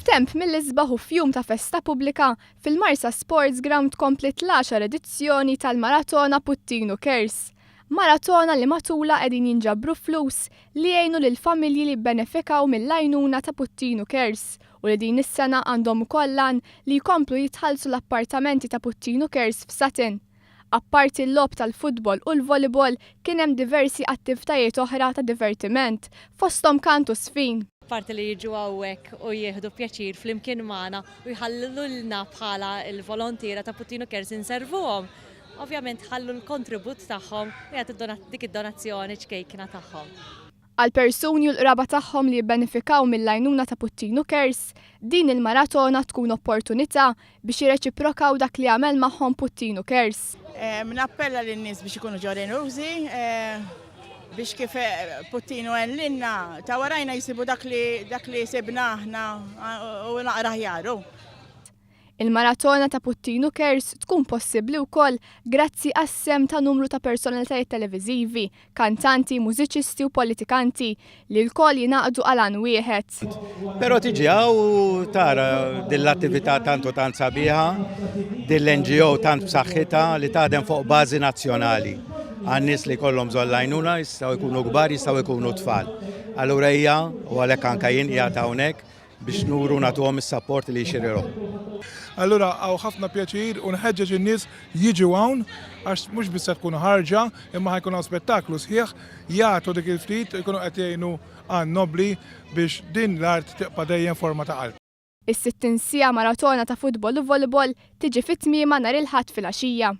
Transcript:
F'temp mill-isbaħ u f'jum ta' festa pubblika, fil-Marsa Sports Ground komplet l-10 edizzjoni tal-Maratona Puttinu Cares. Maratona li matula qegħdin jinġabru flus li jgħinu lil familji li benefikaw mill-għajnuna ta' Puttinu Cares u li din is-sena għandhom ukoll lan li jkomplu jitħallsu l-appartamenti ta' Puttinu Cares f'Satin. Apparti l-lob tal-futbol u l-volleyball kien hemm diversi attivitajiet oħra ta' divertiment, fosthom kantu sfin. Parti li jiġu hawnhekk u jieħdu pjaċir flimkien magħna u jħallu lna bħala l-volontiera ta' Puttinu Cares inservuhom. Ovvjament ħallu l-kontribut tagħhom u jagħtu dik id-donazzjoni ċkejkna tagħhom. Għal persuni u l-qraba tagħhom li jibbenefikaw mill-għajnuna ta' Puttinu Cares, din il-maratona tkun opportunità biex jirreċiprokaw dak li għamel magħhom Puttinu Cares. Nappella lin-nies biex ikunu ġenerużi biex kif Puttinu għellinna ta' warajna jisibu dak li sibna aħna u naqra ħjaru. Il-maratona ta' Puttinu Cares tkun possibbli wkoll grazzi għas-sem ta' numru ta' personalitajiet televiżivi, kantanti, mużiċisti u politikanti li l-koll jingħaqdu għal għan wieħed. Però tiġi u tara dill-attività tant sabiħa, dill-NGO tant b'saħħitha li taħdem fuq bażi nazzjonali. Għan-nies li kollhom żollajnuna jistgħu jkunu kbar, jistgħu jkunu tfal. Allura hija u għalhekk anke jien qiegħed hawnhekk biex nuru nagħtuhom is-sapport li jxirrilhom. Allura għaw ħafna pjaċir u nħeġġeġ in-nies jiġu hawn għax mhux biss tkun ħarġa imma ħajkun hawn spettaklu sħiħ jagħtu dik il-ftit ikunu qed jgħinu għan nobli biex din l-art tibqa' dejjem forma ta' qalb. Is-60 siegħa maratona ta' futbol u volleyball tiġi fit-tmiema nhar il-Ħadd fil-għaxija.